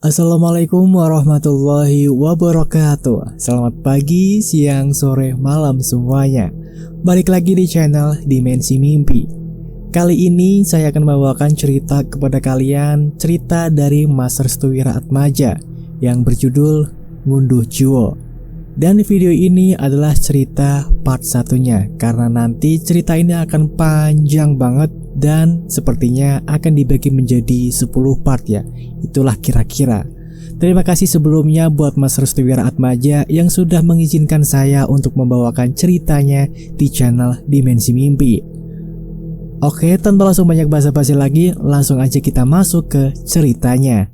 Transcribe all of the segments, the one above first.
Assalamualaikum warahmatullahi wabarakatuh. Selamat pagi, siang, sore, malam semuanya. Balik lagi di channel Dimensi Mimpi. Kali ini saya akan membawakan cerita kepada kalian, cerita dari Mas Restu Wiraatmaja yang berjudul Ngunduh Jiwa. Dan video ini adalah cerita part satunya, karena nanti cerita ini akan panjang banget dan sepertinya akan dibagi menjadi 10 part ya. Itulah kira-kira. Terima kasih sebelumnya buat Mas Restu Wiraatmaja yang sudah mengizinkan saya untuk membawakan ceritanya di channel Dimensi Mimpi. Oke, tanpa langsung banyak basa-basi lagi, langsung aja kita masuk ke ceritanya.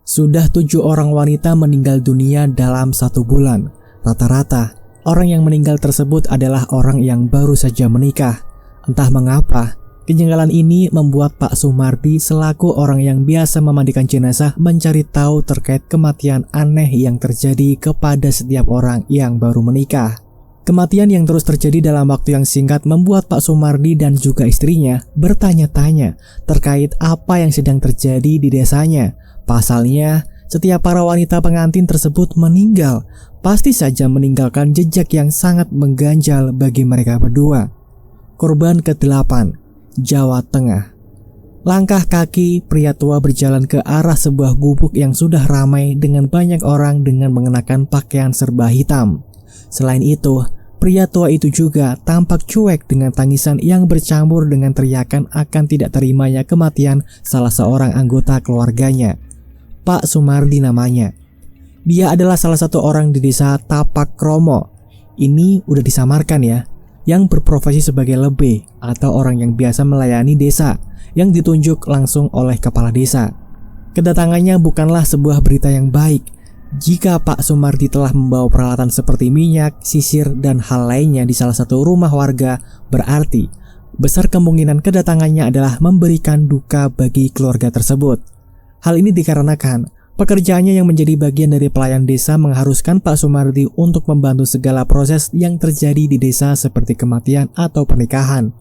Sudah 7 orang wanita meninggal dunia dalam 1 bulan. Rata-rata, orang yang meninggal tersebut adalah orang yang baru saja menikah. Entah mengapa, kejanggalan ini membuat Pak Sumardi selaku orang yang biasa memandikan jenazah mencari tahu terkait kematian aneh yang terjadi kepada setiap orang yang baru menikah. Kematian yang terus terjadi dalam waktu yang singkat membuat Pak Sumardi dan juga istrinya bertanya-tanya terkait apa yang sedang terjadi di desanya. Pasalnya, setiap para wanita pengantin tersebut meninggal, pasti saja meninggalkan jejak yang sangat mengganjal bagi mereka berdua. Korban ke-8, Jawa Tengah. Langkah kaki pria tua berjalan ke arah sebuah gubuk yang sudah ramai dengan banyak orang dengan mengenakan pakaian serba hitam. Selain itu, pria tua itu juga tampak cuek dengan tangisan yang bercampur dengan teriakan akan tidak terimanya kematian salah seorang anggota keluarganya. Pak Sumardi namanya. Dia adalah salah satu orang di desa Tapak Kromo. Ini udah disamarkan ya, yang berprofesi sebagai lebe atau orang yang biasa melayani desa, yang ditunjuk langsung oleh kepala desa. Kedatangannya bukanlah sebuah berita yang baik. Jika Pak Sumardi telah membawa peralatan seperti minyak, sisir, dan hal lainnya di salah satu rumah warga, berarti besar kemungkinan kedatangannya adalah memberikan duka bagi keluarga tersebut. Hal ini dikarenakan pekerjaannya yang menjadi bagian dari pelayan desa mengharuskan Pak Sumardi untuk membantu segala proses yang terjadi di desa seperti kematian atau pernikahan.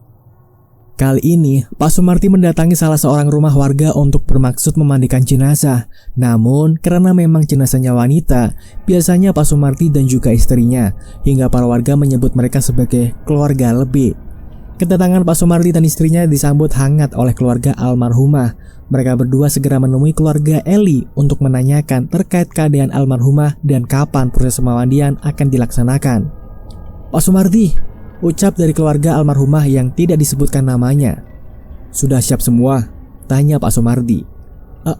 Kali ini, Pak Sumardi mendatangi salah seorang rumah warga untuk bermaksud memandikan jenazah. Namun, karena memang jenazahnya wanita, biasanya Pak Sumardi dan juga istrinya, hingga para warga menyebut mereka sebagai keluarga lebe. Kedatangan Pak Sumardi dan istrinya disambut hangat oleh keluarga almarhumah. Mereka berdua segera menemui keluarga Eli untuk menanyakan terkait keadaan almarhumah dan kapan proses pemandian akan dilaksanakan. Pak Sumardi, ucap dari keluarga almarhumah yang tidak disebutkan namanya. Sudah siap semua? Tanya Pak Sumardi.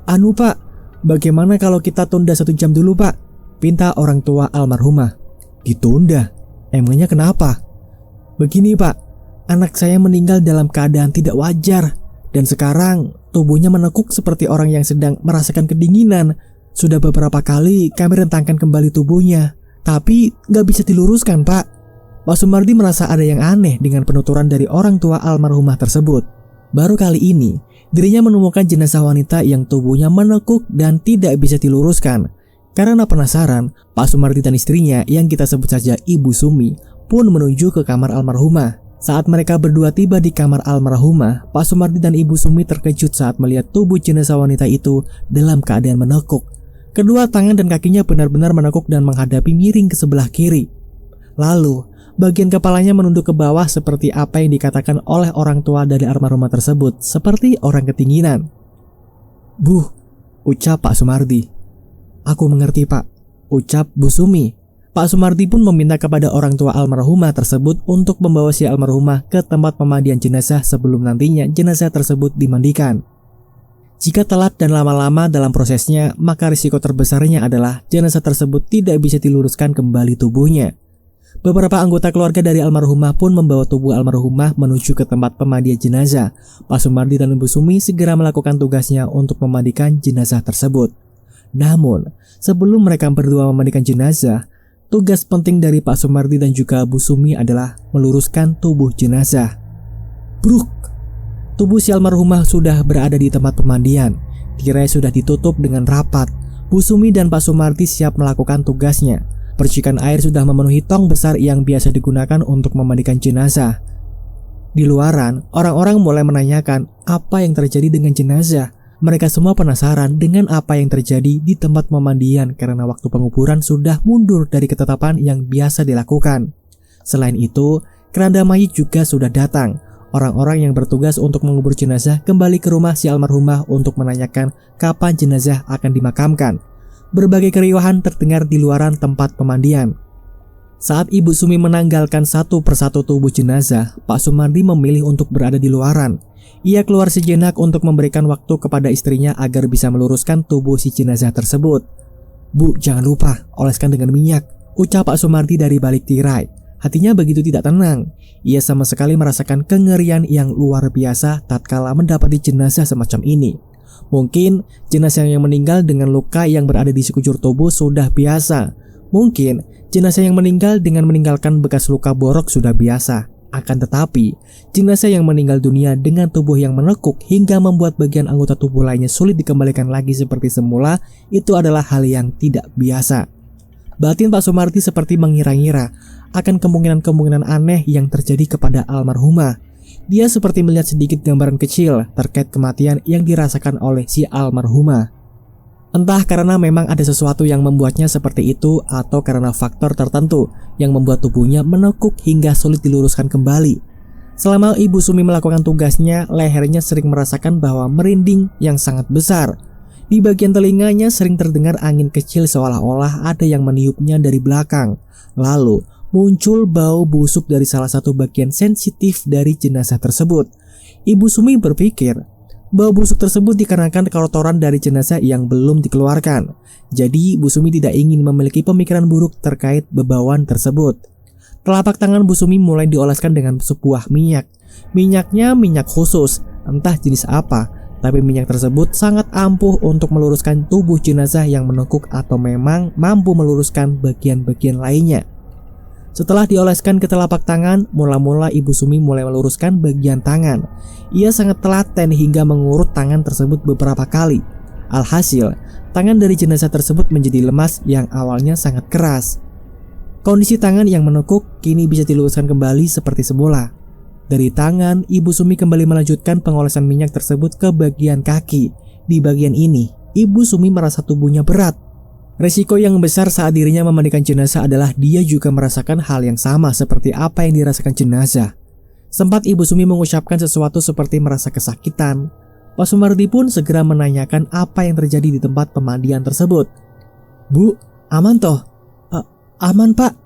Anu Pak, bagaimana kalau kita tunda 1 jam dulu Pak? Pinta orang tua almarhumah. Ditunda? Emangnya kenapa? Begini Pak, anak saya meninggal dalam keadaan tidak wajar. Dan sekarang tubuhnya menekuk seperti orang yang sedang merasakan kedinginan. Sudah beberapa kali kami rentangkan kembali tubuhnya, tapi gak bisa diluruskan Pak. Pak Sumardi merasa ada yang aneh dengan penuturan dari orang tua almarhumah tersebut. Baru kali ini, dirinya menemukan jenazah wanita yang tubuhnya menekuk dan tidak bisa diluruskan. Karena penasaran, Pak Sumardi dan istrinya yang kita sebut saja Ibu Sumi pun menuju ke kamar almarhumah. Saat mereka berdua tiba di kamar almarhumah, Pak Sumardi dan Ibu Sumi terkejut saat melihat tubuh jenazah wanita itu dalam keadaan menekuk. Kedua tangan dan kakinya benar-benar menekuk dan menghadapi miring ke sebelah kiri. Lalu, bagian kepalanya menunduk ke bawah seperti apa yang dikatakan oleh orang tua dari almarhumah tersebut, seperti orang ketinginan. Bu, ucap Pak Sumardi. Aku mengerti Pak, ucap Bu Sumi. Pak Sumardi pun meminta kepada orang tua almarhumah tersebut untuk membawa si almarhumah ke tempat pemandian jenazah sebelum nantinya jenazah tersebut dimandikan. Jika telat dan lama-lama dalam prosesnya, maka risiko terbesarnya adalah jenazah tersebut tidak bisa diluruskan kembali tubuhnya. Beberapa anggota keluarga dari almarhumah pun membawa tubuh almarhumah menuju ke tempat pemandian jenazah. Pak Sumardi dan Ibu Sumi segera melakukan tugasnya untuk memandikan jenazah tersebut. Namun, sebelum mereka berdua memandikan jenazah, tugas penting dari Pak Sumardi dan juga Bu Sumi adalah meluruskan tubuh jenazah. Bruk! Tubuh si almarhumah sudah berada di tempat pemandian. Tirai sudah ditutup dengan rapat. Bu Sumi dan Pak Sumardi siap melakukan tugasnya. Percikan air sudah memenuhi tong besar yang biasa digunakan untuk memandikan jenazah. Di luaran, orang-orang mulai menanyakan apa yang terjadi dengan jenazah. Mereka semua penasaran dengan apa yang terjadi di tempat pemandian karena waktu penguburan sudah mundur dari ketetapan yang biasa dilakukan. Selain itu, keranda mayit juga sudah datang. Orang-orang yang bertugas untuk mengubur jenazah kembali ke rumah si almarhumah untuk menanyakan kapan jenazah akan dimakamkan. Berbagai keriuhan terdengar di luaran tempat pemandian. Saat Ibu Sumi menanggalkan satu persatu tubuh jenazah, Pak Sumardi memilih untuk berada di luaran. Ia keluar sejenak untuk memberikan waktu kepada istrinya agar bisa meluruskan tubuh si jenazah tersebut. "Bu, jangan lupa, oleskan dengan minyak," ucap Pak Sumardi dari balik tirai. Hatinya begitu tidak tenang. Ia sama sekali merasakan kengerian yang luar biasa tatkala mendapati jenazah semacam ini. Mungkin jenazah yang meninggal dengan luka yang berada di sekujur tubuh sudah biasa. Mungkin jenazah yang meninggal dengan meninggalkan bekas luka borok sudah biasa. Akan tetapi, jenazah yang meninggal dunia dengan tubuh yang menekuk hingga membuat bagian anggota tubuh lainnya sulit dikembalikan lagi seperti semula, itu adalah hal yang tidak biasa. Batin Pak Sumardi seperti mengira-ngira akan kemungkinan-kemungkinan aneh yang terjadi kepada almarhumah. Dia seperti melihat sedikit gambaran kecil terkait kematian yang dirasakan oleh si almarhumah. Entah karena memang ada sesuatu yang membuatnya seperti itu atau karena faktor tertentu yang membuat tubuhnya menekuk hingga sulit diluruskan kembali. Selama Ibu Sumi melakukan tugasnya, lehernya sering merasakan bahwa merinding yang sangat besar. Di bagian telinganya sering terdengar angin kecil seolah-olah ada yang meniupnya dari belakang. Lalu muncul bau busuk dari salah satu bagian sensitif dari jenazah tersebut. Ibu Sumi berpikir, bau busuk tersebut dikarenakan kotoran dari jenazah yang belum dikeluarkan. Jadi Bu Sumi tidak ingin memiliki pemikiran buruk terkait bebauan tersebut. Telapak tangan Bu Sumi mulai dioleskan dengan sebuah minyak. Minyaknya minyak khusus, entah jenis apa, tapi minyak tersebut sangat ampuh untuk meluruskan tubuh jenazah yang menekuk atau memang mampu meluruskan bagian-bagian lainnya. Setelah dioleskan ke telapak tangan, mula-mula Ibu Sumi mulai meluruskan bagian tangan. Ia sangat telaten hingga mengurut tangan tersebut beberapa kali. Alhasil, tangan dari jenazah tersebut menjadi lemas yang awalnya sangat keras. Kondisi tangan yang menekuk kini bisa diluruskan kembali seperti semula. Dari tangan, Ibu Sumi kembali melanjutkan pengolesan minyak tersebut ke bagian kaki. Di bagian ini, Ibu Sumi merasa tubuhnya berat. Resiko yang besar saat dirinya memandikan jenazah adalah dia juga merasakan hal yang sama seperti apa yang dirasakan jenazah. Sempat Ibu Sumi mengucapkan sesuatu seperti merasa kesakitan. Pak Sumardi pun segera menanyakan apa yang terjadi di tempat pemandian tersebut. "Bu, aman toh?" Aman Pak."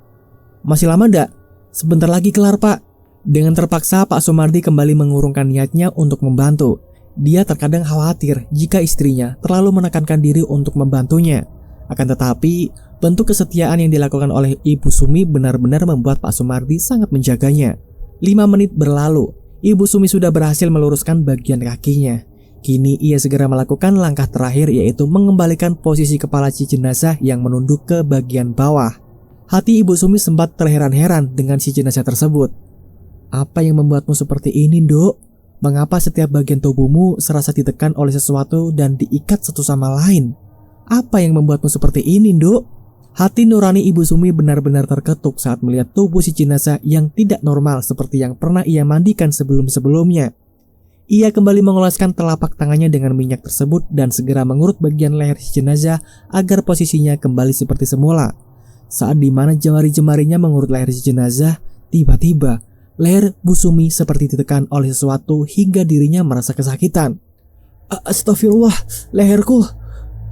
"Masih lama ndak?" "Sebentar lagi kelar Pak." Dengan terpaksa Pak Sumardi kembali mengurungkan niatnya untuk membantu. Dia terkadang khawatir jika istrinya terlalu menekankan diri untuk membantunya. Akan tetapi, bentuk kesetiaan yang dilakukan oleh Ibu Sumi benar-benar membuat Pak Sumardi sangat menjaganya. 5 menit berlalu, Ibu Sumi sudah berhasil meluruskan bagian kakinya. Kini ia segera melakukan langkah terakhir, yaitu mengembalikan posisi kepala si jenazah yang menunduk ke bagian bawah. Hati Ibu Sumi sempat terheran-heran dengan si jenazah tersebut. "Apa yang membuatmu seperti ini, Dok? Mengapa setiap bagian tubuhmu serasa ditekan oleh sesuatu dan diikat satu sama lain? Apa yang membuatmu seperti ini, Dok?" Hati nurani Ibu Sumi benar-benar terketuk saat melihat tubuh si jenazah yang tidak normal seperti yang pernah ia mandikan sebelum-sebelumnya. Ia kembali mengoleskan telapak tangannya dengan minyak tersebut dan segera mengurut bagian leher si jenazah agar posisinya kembali seperti semula. Saat dimana jemari-jemarinya mengurut leher si jenazah, tiba-tiba leher Bu Sumi seperti ditekan oleh sesuatu hingga dirinya merasa kesakitan. "Astagfirullah, leherku!"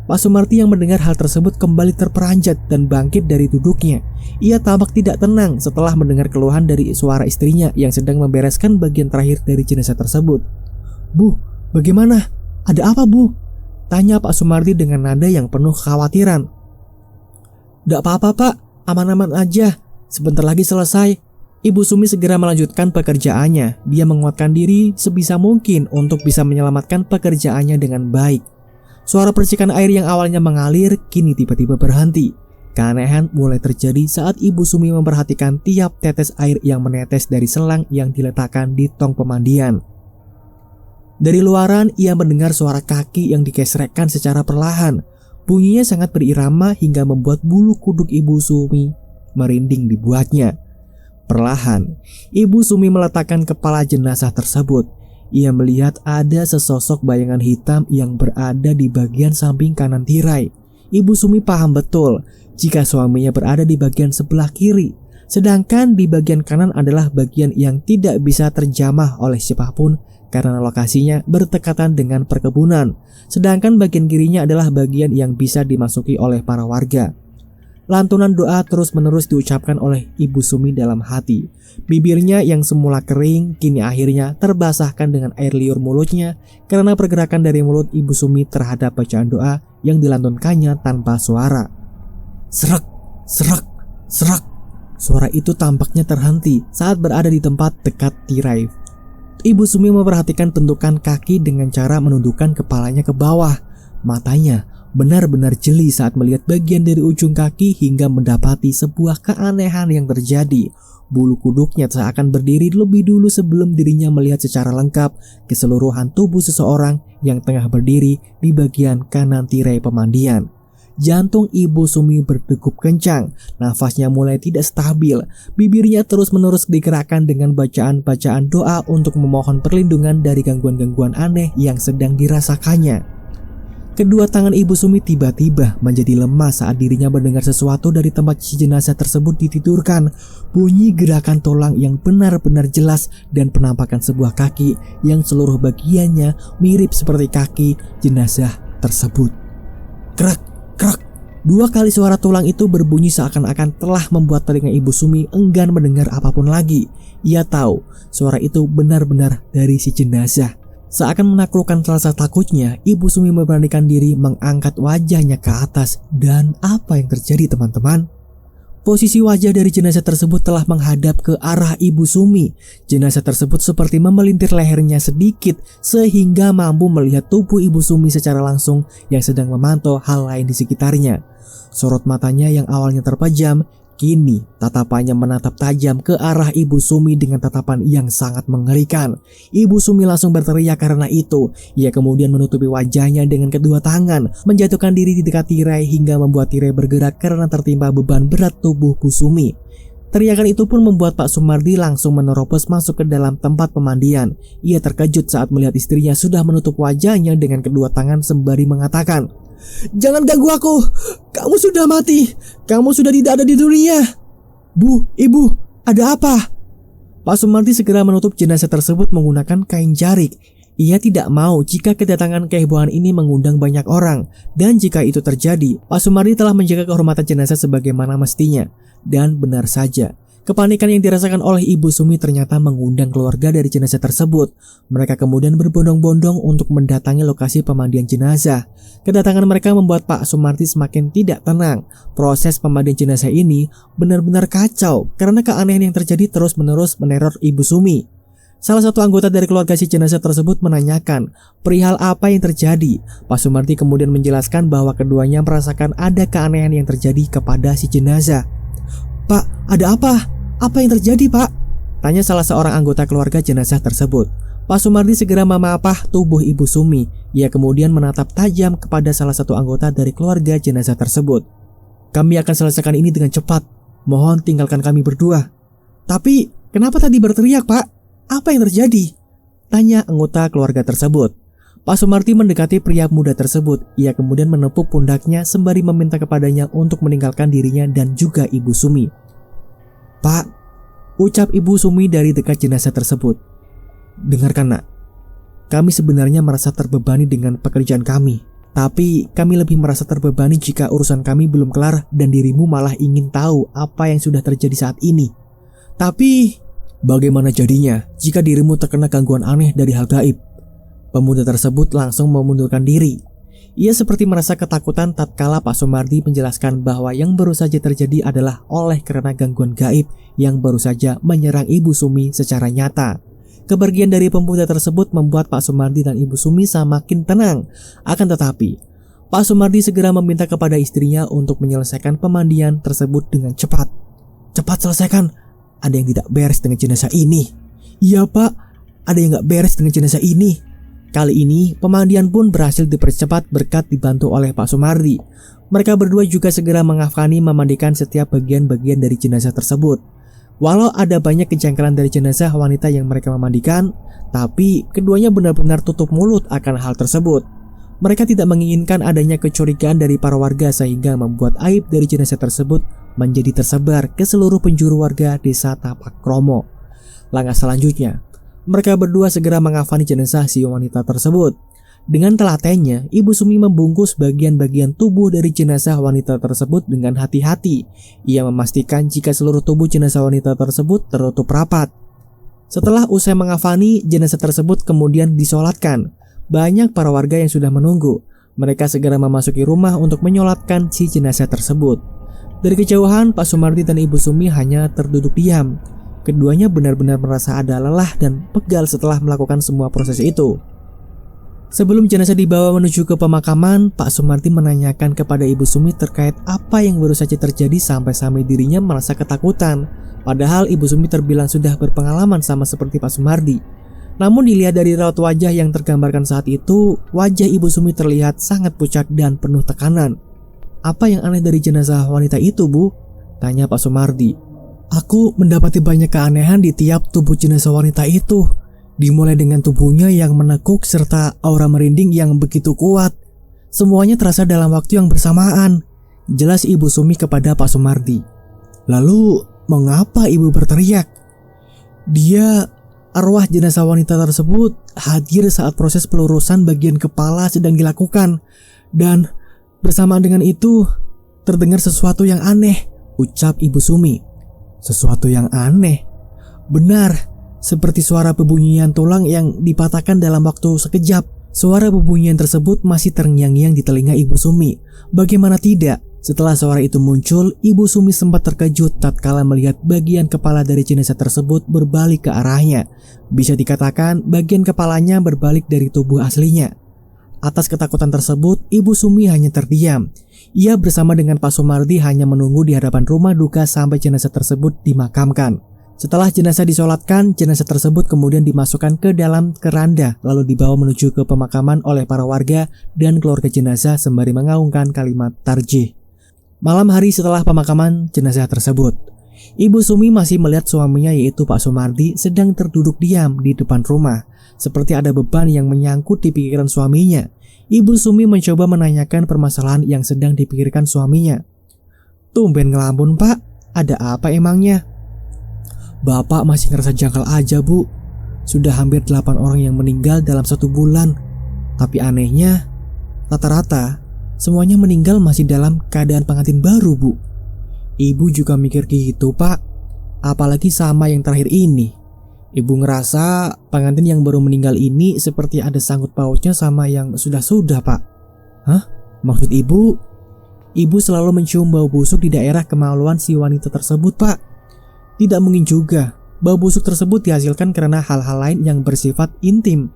Pak Sumardi yang mendengar hal tersebut kembali terperanjat dan bangkit dari duduknya. Ia tampak tidak tenang setelah mendengar keluhan dari suara istrinya yang sedang membereskan bagian terakhir dari jenazah tersebut. "Bu, bagaimana? Ada apa, Bu?" tanya Pak Sumardi dengan nada yang penuh kekhawatiran. "Tidak apa-apa Pak, aman-aman aja. Sebentar lagi selesai." Ibu Sumi segera melanjutkan pekerjaannya. Dia menguatkan diri sebisa mungkin untuk bisa menyelamatkan pekerjaannya dengan baik. Suara percikan air yang awalnya mengalir kini tiba-tiba berhenti. Keanehan mulai terjadi saat Ibu Sumi memperhatikan tiap tetes air yang menetes dari selang yang diletakkan di tong pemandian. Dari luaran ia mendengar suara kaki yang digesrekkan secara perlahan. Bunyinya sangat berirama hingga membuat bulu kuduk Ibu Sumi merinding dibuatnya. Perlahan, Ibu Sumi meletakkan kepala jenazah tersebut. Ia melihat ada sesosok bayangan hitam yang berada di bagian samping kanan tirai. Ibu Sumi paham betul jika suaminya berada di bagian sebelah kiri, sedangkan di bagian kanan adalah bagian yang tidak bisa terjamah oleh siapapun karena lokasinya berdekatan dengan perkebunan, sedangkan bagian kirinya adalah bagian yang bisa dimasuki oleh para warga. Lantunan doa terus-menerus diucapkan oleh Ibu Sumi dalam hati. Bibirnya yang semula kering kini akhirnya terbasahkan dengan air liur mulutnya karena pergerakan dari mulut Ibu Sumi terhadap bacaan doa yang dilantunkannya tanpa suara. Serak, serak, serak. Suara itu tampaknya terhenti saat berada di tempat dekat tirai. Ibu Sumi memperhatikan bentukan kaki dengan cara menundukkan kepalanya ke bawah. Matanya benar-benar jeli saat melihat bagian dari ujung kaki hingga mendapati sebuah keanehan yang terjadi. Bulu kuduknya seakan berdiri lebih dulu sebelum dirinya melihat secara lengkap keseluruhan tubuh seseorang yang tengah berdiri di bagian kanan tirai pemandian. Jantung Ibu Sumi berdegup kencang, nafasnya mulai tidak stabil, bibirnya terus-menerus digerakkan dengan bacaan-bacaan doa untuk memohon perlindungan dari gangguan-gangguan aneh yang sedang dirasakannya. Kedua tangan Ibu Sumi tiba-tiba menjadi lemah saat dirinya mendengar sesuatu dari tempat si jenazah tersebut ditidurkan. Bunyi gerakan tulang yang benar-benar jelas dan penampakan sebuah kaki yang seluruh bagiannya mirip seperti kaki jenazah tersebut. Krak! Krak! 2 kali suara tulang itu berbunyi seakan-akan telah membuat telinga Ibu Sumi enggan mendengar apapun lagi. Ia tahu suara itu benar-benar dari si jenazah. Seakan menaklukkan rasa takutnya, Ibu Sumi memberanikan diri mengangkat wajahnya ke atas. Dan apa yang terjadi, teman-teman? Posisi wajah dari jenazah tersebut telah menghadap ke arah Ibu Sumi. Jenazah tersebut seperti memelintir lehernya sedikit sehingga mampu melihat tubuh Ibu Sumi secara langsung yang sedang memantau hal lain di sekitarnya. Sorot matanya yang awalnya terpejam, kini tatapannya menatap tajam ke arah Ibu Sumi dengan tatapan yang sangat mengerikan. Ibu Sumi langsung berteriak karena itu. Ia kemudian menutupi wajahnya dengan kedua tangan, menjatuhkan diri di dekat tirai hingga membuat tirai bergerak karena tertimpa beban berat tubuh Bu Sumi. Teriakan itu pun membuat Pak Sumardi langsung menerobos masuk ke dalam tempat pemandian. Ia terkejut saat melihat istrinya sudah menutup wajahnya dengan kedua tangan sembari mengatakan, "Jangan ganggu aku, kamu sudah mati, kamu sudah tidak ada di dunia." "Bu, Ibu, ada apa?" Pak Sumardi segera menutup jenazah tersebut menggunakan kain jarik. Ia tidak mau jika kedatangan kehebohan ini mengundang banyak orang. Dan jika itu terjadi, Pak Sumardi telah menjaga kehormatan jenazah sebagaimana mestinya. Dan benar saja, kepanikan yang dirasakan oleh Ibu Sumi ternyata mengundang keluarga dari jenazah tersebut. Mereka kemudian berbondong-bondong untuk mendatangi lokasi pemandian jenazah. Kedatangan mereka membuat Pak Sumardi semakin tidak tenang. Proses pemandian jenazah ini benar-benar kacau karena keanehan yang terjadi terus-menerus meneror Ibu Sumi. Salah satu anggota dari keluarga si jenazah tersebut menanyakan perihal apa yang terjadi. Pak Sumardi kemudian menjelaskan bahwa keduanya merasakan ada keanehan yang terjadi kepada si jenazah. "Pak, ada apa? Apa yang terjadi, Pak?" tanya salah seorang anggota keluarga jenazah tersebut. Pak Sumardi segera memapah tubuh Ibu Sumi. Ia kemudian menatap tajam kepada salah satu anggota dari keluarga jenazah tersebut. "Kami akan selesaikan ini dengan cepat. Mohon tinggalkan kami berdua." "Tapi kenapa tadi berteriak, Pak? Apa yang terjadi?" tanya anggota keluarga tersebut. Pak Sumardi mendekati pria muda tersebut. Ia kemudian menepuk pundaknya sembari meminta kepadanya untuk meninggalkan dirinya dan juga Ibu Sumi. "Pak," ucap Ibu Sumi dari dekat jenazah tersebut. "Dengarkan, Nak. Kami sebenarnya merasa terbebani dengan pekerjaan kami. Tapi kami lebih merasa terbebani jika urusan kami belum kelar dan dirimu malah ingin tahu apa yang sudah terjadi saat ini. Tapi bagaimana jadinya jika dirimu terkena gangguan aneh dari hal gaib?" Pemuda tersebut langsung memundurkan diri. Ia seperti merasa ketakutan tatkala Pak Sumardi menjelaskan bahwa yang baru saja terjadi adalah oleh karena gangguan gaib yang baru saja menyerang Ibu Sumi secara nyata. Kepergian dari pemuda tersebut membuat Pak Sumardi dan Ibu Sumi semakin tenang. Akan tetapi, Pak Sumardi segera meminta kepada istrinya untuk menyelesaikan pemandian tersebut dengan cepat. "Cepat selesaikan, ada yang tidak beres dengan jenazah ini." "Iya, Pak, ada yang gak beres dengan jenazah ini. Kali ini, pemandian pun berhasil dipercepat berkat dibantu oleh Pak Sumardi. Mereka berdua juga segera mengafgani memandikan setiap bagian-bagian dari jenazah tersebut. Walau ada banyak kejanggalan dari jenazah wanita yang mereka memandikan, tapi keduanya benar-benar tutup mulut akan hal tersebut. Mereka tidak menginginkan adanya kecurigaan dari para warga sehingga membuat aib dari jenazah tersebut menjadi tersebar ke seluruh penjuru warga desa Tapak Kromo. Langkah selanjutnya, mereka berdua segera mengafani jenazah si wanita tersebut. Dengan telatennya, Ibu Sumi membungkus bagian-bagian tubuh dari jenazah wanita tersebut dengan hati-hati. Ia memastikan jika seluruh tubuh jenazah wanita tersebut tertutup rapat. Setelah usai mengafani, jenazah tersebut kemudian disolatkan. Banyak para warga yang sudah menunggu. Mereka segera memasuki rumah untuk menyolatkan si jenazah tersebut. Dari kejauhan, Pak Sumardi dan Ibu Sumi hanya terduduk diam. Keduanya benar-benar merasa ada lelah dan pegal setelah melakukan semua proses itu. Sebelum jenazah dibawa menuju ke pemakaman, Pak Sumardi menanyakan kepada Ibu Sumi terkait apa yang baru saja terjadi sampai dirinya merasa ketakutan. Padahal Ibu Sumi terbilang sudah berpengalaman sama seperti Pak Sumardi. Namun dilihat dari raut wajah yang tergambarkan saat itu, wajah Ibu Sumi terlihat sangat pucat dan penuh tekanan. "Apa yang aneh dari jenazah wanita itu, Bu?" tanya Pak Sumardi. "Aku mendapati banyak keanehan di tiap tubuh jenazah wanita itu. Dimulai dengan tubuhnya yang menekuk serta aura merinding yang begitu kuat. Semuanya terasa dalam waktu yang bersamaan," jelas Ibu Sumi kepada Pak Sumardi. "Lalu, mengapa Ibu berteriak?" Arwah jenazah wanita tersebut hadir saat proses pelurusan bagian kepala sedang dilakukan. Dan bersamaan dengan itu, terdengar sesuatu yang aneh," ucap Ibu Sumi. "Sesuatu yang aneh?" "Benar, seperti suara bebunyian tulang yang dipatahkan dalam waktu sekejap." Suara bebunyian tersebut masih terngiang-ngiang di telinga Ibu Sumi. Bagaimana tidak, setelah suara itu muncul, Ibu Sumi sempat terkejut tatkala melihat bagian kepala dari jenazah tersebut berbalik ke arahnya. Bisa dikatakan bagian kepalanya berbalik dari tubuh aslinya. Atas ketakutan tersebut, Ibu Sumi hanya terdiam. Ia bersama dengan Pak Sumardi hanya menunggu di hadapan rumah duka sampai jenazah tersebut dimakamkan. Setelah jenazah disolatkan, jenazah tersebut kemudian dimasukkan ke dalam keranda lalu dibawa menuju ke pemakaman oleh para warga dan keluarga jenazah sembari mengaungkan kalimat tarjih. Malam hari setelah pemakaman jenazah tersebut, Ibu Sumi masih melihat suaminya yaitu Pak Sumardi sedang terduduk diam di depan rumah, seperti ada beban yang menyangkut di pikiran suaminya. Ibu Sumi mencoba menanyakan permasalahan yang sedang dipikirkan suaminya. "Tumben ngelamun, Pak, ada apa emangnya?" "Bapak masih ngerasa jangkal aja, Bu. Sudah hampir 8 orang yang meninggal dalam 1 bulan. Tapi anehnya, rata-rata semuanya meninggal masih dalam keadaan pengantin baru, Bu." "Ibu juga mikir gitu, Pak. Apalagi sama yang terakhir ini. Ibu ngerasa pengantin yang baru meninggal ini seperti ada sangkut pautnya sama yang sudah-sudah, Pak." "Hah? Maksud Ibu?" "Ibu selalu mencium bau busuk di daerah kemaluan si wanita tersebut, Pak." "Tidak mungkin juga. Bau busuk tersebut dihasilkan karena hal-hal lain yang bersifat intim.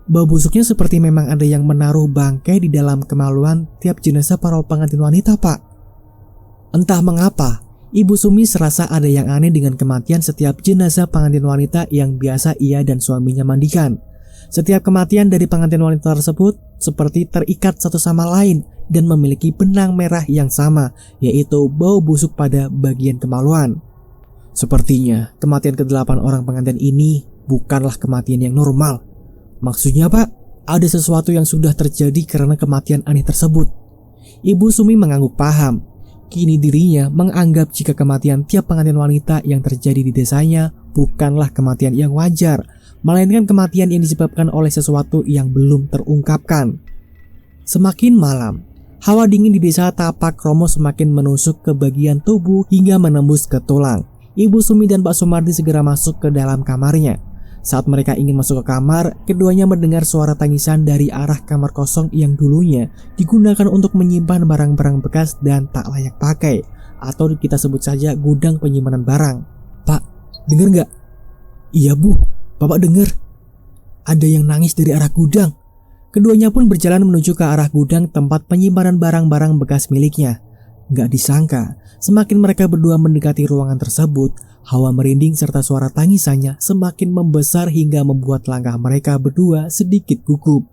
Bau busuknya seperti memang ada yang menaruh bangkai di dalam kemaluan tiap jenazah para pengantin wanita, Pak." Entah mengapa, Ibu Sumi serasa ada yang aneh dengan kematian setiap jenazah pengantin wanita yang biasa ia dan suaminya mandikan. Setiap kematian dari pengantin wanita tersebut seperti terikat satu sama lain dan memiliki benang merah yang sama, yaitu bau busuk pada bagian kemaluan. Sepertinya kematian ke-8 orang pengantin ini bukanlah kematian yang normal. Maksudnya, Pak, ada sesuatu yang sudah terjadi karena kematian aneh tersebut. Ibu Sumi mengangguk paham. Kini dirinya menganggap jika kematian tiap pengantin wanita yang terjadi di desanya bukanlah kematian yang wajar, melainkan kematian yang disebabkan oleh sesuatu yang belum terungkapkan. Semakin malam, hawa dingin di desa Tapak Kromo semakin menusuk ke bagian tubuh hingga menembus ke tulang. Ibu Sumi dan Pak Sumardi segera masuk ke dalam kamarnya. Saat mereka ingin masuk ke kamar, keduanya mendengar suara tangisan dari arah kamar kosong yang dulunya digunakan untuk menyimpan barang-barang bekas dan tak layak pakai, atau kita sebut saja gudang penyimpanan barang. "Pak, denger gak?" "Iya, Bu, Bapak denger. Ada yang nangis dari arah gudang." Keduanya pun berjalan menuju ke arah gudang tempat penyimpanan barang-barang bekas miliknya. Gak disangka, semakin mereka berdua mendekati ruangan tersebut, hawa merinding serta suara tangisannya semakin membesar hingga membuat langkah mereka berdua sedikit gugup.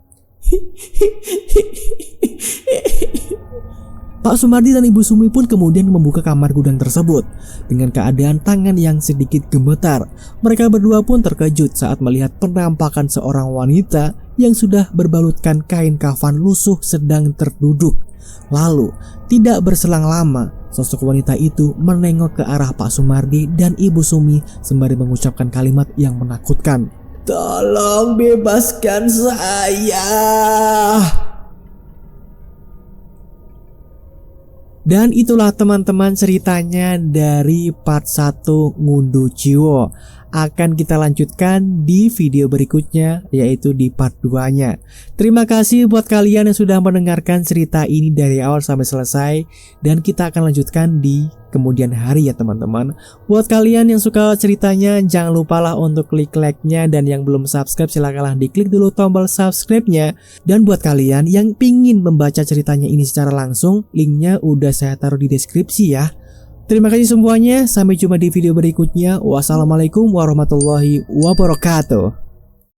Pak Sumardi dan Ibu Sumi pun kemudian membuka kamar gudang tersebut dengan keadaan tangan yang sedikit gemetar. Mereka berdua pun terkejut saat melihat penampakan seorang wanita yang sudah berbalutkan kain kafan lusuh sedang terduduk. Lalu, tidak berselang lama, sosok wanita itu menengok ke arah Pak Sumardi dan Ibu Sumi sembari mengucapkan kalimat yang menakutkan. "Tolong bebaskan saya." Dan itulah teman-teman ceritanya dari part 1 Ngunduh Jiwo. Akan kita lanjutkan di video berikutnya, yaitu di part 2-nya. Terima kasih buat kalian yang sudah mendengarkan cerita ini dari awal sampai selesai. Dan kita akan lanjutkan di kemudian hari ya teman-teman. Buat kalian yang suka ceritanya, jangan lupalah untuk klik like-nya. Dan yang belum subscribe silakanlah diklik dulu tombol subscribe-nya. Dan buat kalian yang pingin membaca ceritanya ini secara langsung, linknya udah saya taruh di deskripsi ya. Terima kasih semuanya, sampai jumpa di video berikutnya. Wassalamualaikum warahmatullahi wabarakatuh.